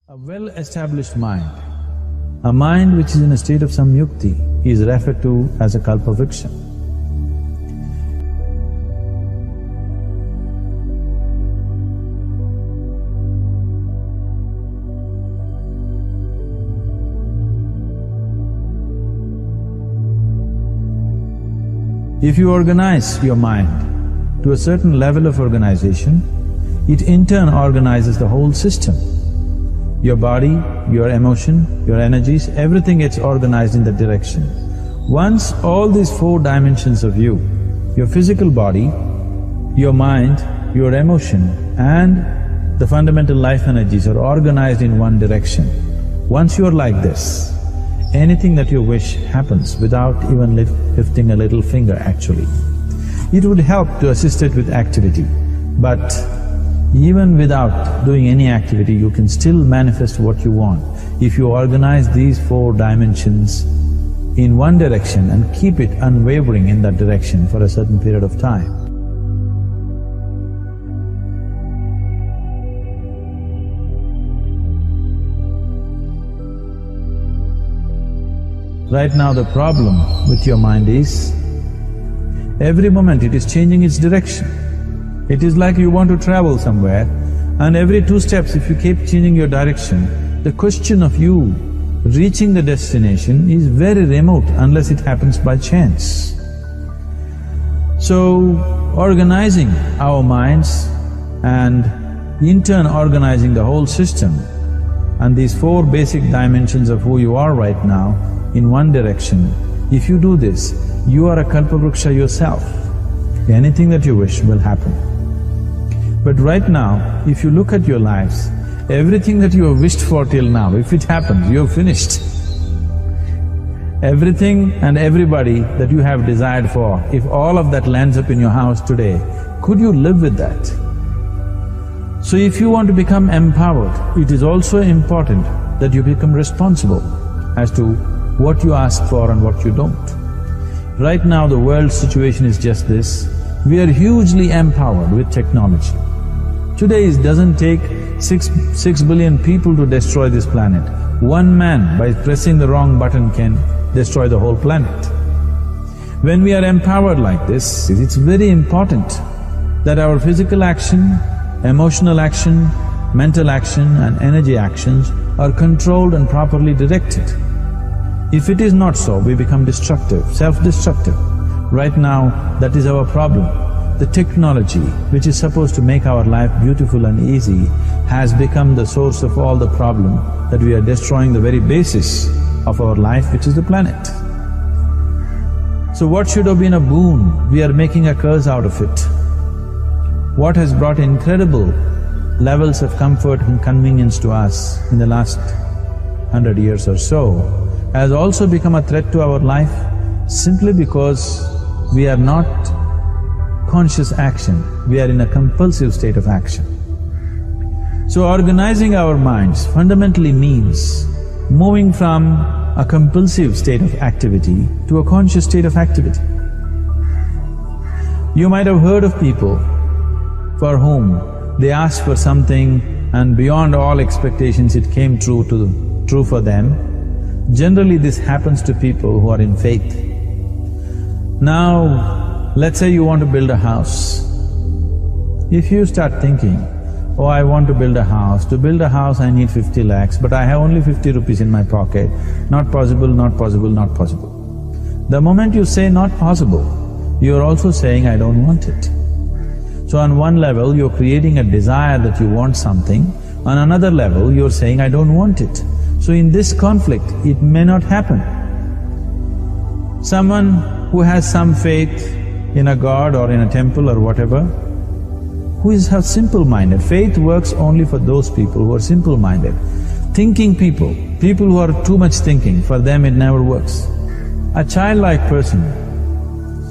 A well-established mind, a mind which is in a state of samyukti, is referred to as a kalpavriksha. If you organize your mind to a certain level of organization, it in turn organizes the whole system. Your body, your emotion, your energies, everything gets organized in that direction. Once all these four dimensions of you, your physical body, your mind, your emotion and the fundamental life energies are organized in one direction, once you're like this, anything that you wish happens without even lifting a little finger actually. It would help to assist it with activity, but even without doing any activity, you can still manifest what you want if you organize these four dimensions in one direction and keep it unwavering in that direction for a certain period of time. Right now the problem with your mind is, every moment it is changing its direction. It is like you want to travel somewhere and every 2 steps if you keep changing your direction, the question of you reaching the destination is very remote unless it happens by chance. So, organizing our minds and in turn organizing the whole system and these 4 basic dimensions of who you are right now in one direction, if you do this, you are a kalpavriksha yourself. Anything that you wish will happen. But right now, if you look at your lives, everything that you have wished for till now, if it happens, you have finished. Everything and everybody that you have desired for, if all of that lands up in your house today, could you live with that? So if you want to become empowered, it is also important that you become responsible as to what you ask for and what you don't. Right now the world's situation is just this, we are hugely empowered with technology. Today it doesn't take six billion people to destroy this planet. One man by pressing the wrong button can destroy the whole planet. When we are empowered like this, it's very important that our physical action, emotional action, mental action and energy actions are controlled and properly directed. If it is not so, we become destructive, self-destructive. Right now, that is our problem. The technology, which is supposed to make our life beautiful and easy, has become the source of all the problem that we are destroying the very basis of our life, which is the planet. So what should have been a boon, we are making a curse out of it. What has brought incredible levels of comfort and convenience to us in the last 100 years or so has also become a threat to our life simply because we are not conscious action, we are in a compulsive state of action. So organizing our minds fundamentally means moving from a compulsive state of activity to a conscious state of activity. You might have heard of people for whom they asked for something and beyond all expectations it came true for them. Generally this happens to people who are in faith. Now, let's say you want to build a house. If you start thinking, oh, I want to build a house, to build a house I need 50 lakhs, but I have only 50 rupees in my pocket, not possible, not possible, not possible. The moment you say not possible, you're also saying I don't want it. So on one level, you're creating a desire that you want something, on another level, you're saying I don't want it. So in this conflict, it may not happen. Someone who has some faith in a god or in a temple or whatever, who is simple-minded. Faith works only for those people who are simple-minded. Thinking people who are too much thinking, for them it never works. A childlike person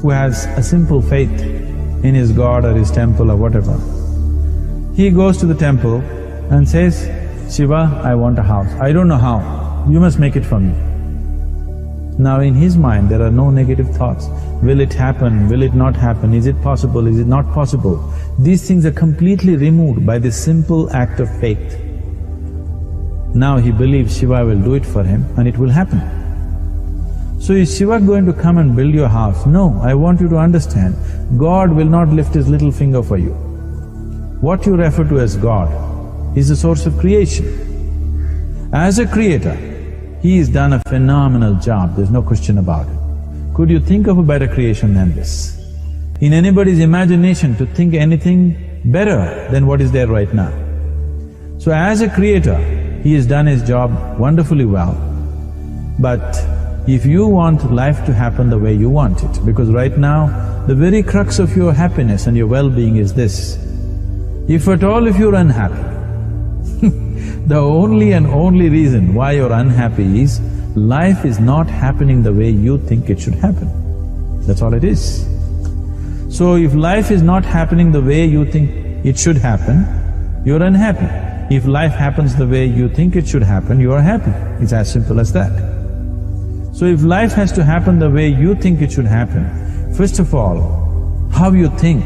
who has a simple faith in his god or his temple or whatever, he goes to the temple and says, Shiva, I want a house. I don't know how, you must make it for me. Now in his mind there are no negative thoughts. Will it happen? Will it not happen? Is it possible? Is it not possible? These things are completely removed by this simple act of faith. Now he believes Shiva will do it for him and it will happen. So is Shiva going to come and build your house? No, I want you to understand, God will not lift his little finger for you. What you refer to as God is the source of creation. As a creator, he has done a phenomenal job, there's no question about it. Could you think of a better creation than this? In anybody's imagination to think anything better than what is there right now. So as a creator, he has done his job wonderfully well. But if you want life to happen the way you want it, because right now, the very crux of your happiness and your well-being is this: if at all if you're unhappy, the only and only reason why you're unhappy is life is not happening the way you think it should happen. That's all it is. So if life is not happening the way you think it should happen, you're unhappy. If life happens the way you think it should happen, you are happy. It's as simple as that. So if life has to happen the way you think it should happen, first of all, how you think,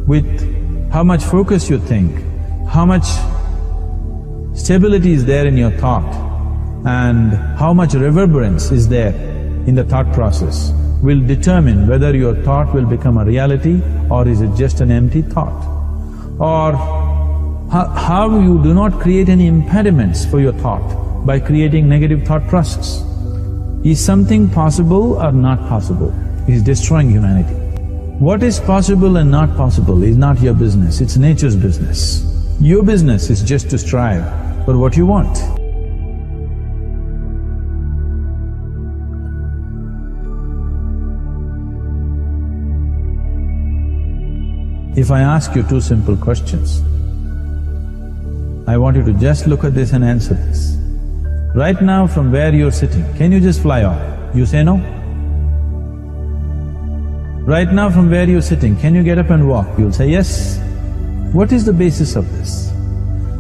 with how much focus you think, how much stability is there in your thought, and how much reverberance is there in the thought process will determine whether your thought will become a reality or is it just an empty thought. Or how you do not create any impediments for your thought by creating negative thought process. Is something possible or not possible? Is destroying humanity. What is possible and not possible is not your business, it's nature's business. Your business is just to strive for what you want. If I ask you two simple questions, I want you to just look at this and answer this. Right now from where you're sitting, can you just fly off? You say no. Right now from where you're sitting, can you get up and walk? You'll say yes. What is the basis of this?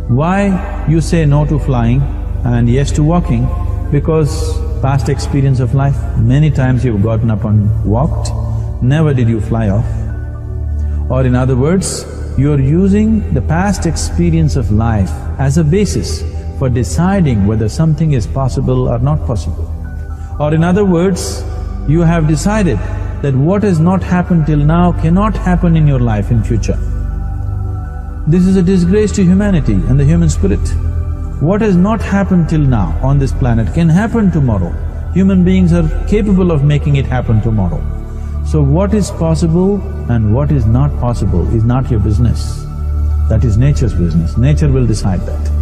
Why you say no to flying and yes to walking? Because past experience of life, many times you've gotten up and walked, never did you fly off. Or in other words, you're using the past experience of life as a basis for deciding whether something is possible or not possible. Or in other words, you have decided that what has not happened till now cannot happen in your life in future. This is a disgrace to humanity and the human spirit. What has not happened till now on this planet can happen tomorrow. Human beings are capable of making it happen tomorrow. So what is possible and what is not possible is not your business. That is nature's business. Nature will decide that.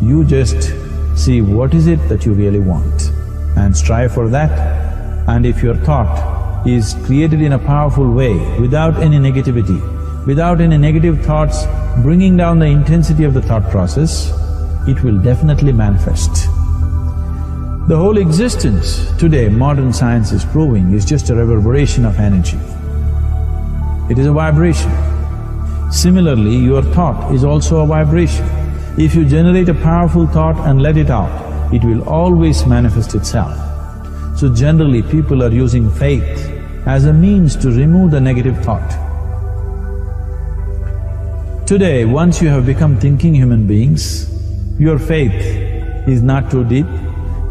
You just see what is it that you really want and strive for that. And if your thought is created in a powerful way, without any negativity, without any negative thoughts bringing down the intensity of the thought process, it will definitely manifest. The whole existence today, modern science is proving, is just a reverberation of energy. It is a vibration. Similarly, your thought is also a vibration. If you generate a powerful thought and let it out, it will always manifest itself. So generally, people are using faith as a means to remove the negative thought. Today, once you have become thinking human beings, your faith is not too deep.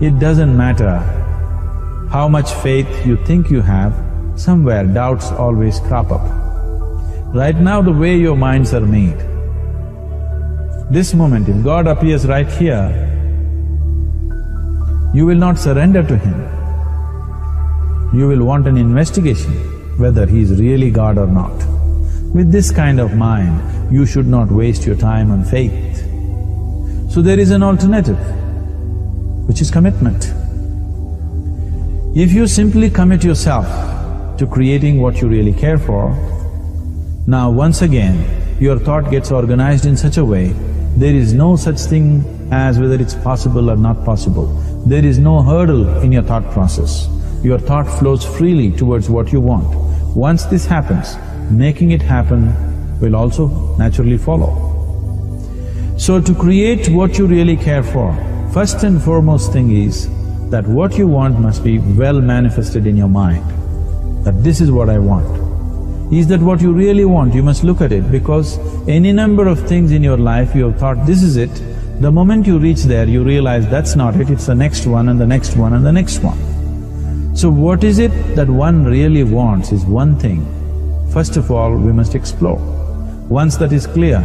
It doesn't matter how much faith you think you have, somewhere doubts always crop up. Right now, the way your minds are made, this moment, if God appears right here, you will not surrender to Him. You will want an investigation whether He is really God or not. With this kind of mind, you should not waste your time on faith. So there is an alternative, which is commitment. If you simply commit yourself to creating what you really care for, now once again, your thought gets organized in such a way, there is no such thing as whether it's possible or not possible. There is no hurdle in your thought process. Your thought flows freely towards what you want. Once this happens, making it happen will also naturally follow. So to create what you really care for, first and foremost thing is that what you want must be well manifested in your mind, that this is what I want. Is that what you really want? You must look at it, because any number of things in your life you have thought, this is it, The moment you reach there, you realize that's not it, it's the next one and the next one and the next one. So what is it that one really wants is one thing. First of all, we must explore. Once that is clear,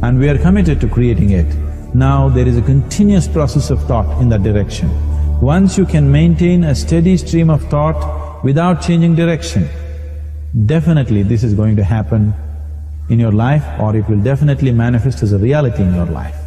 and we are committed to creating it, now there is a continuous process of thought in that direction. Once you can maintain a steady stream of thought without changing direction, definitely this is going to happen in your life, or it will definitely manifest as a reality in your life.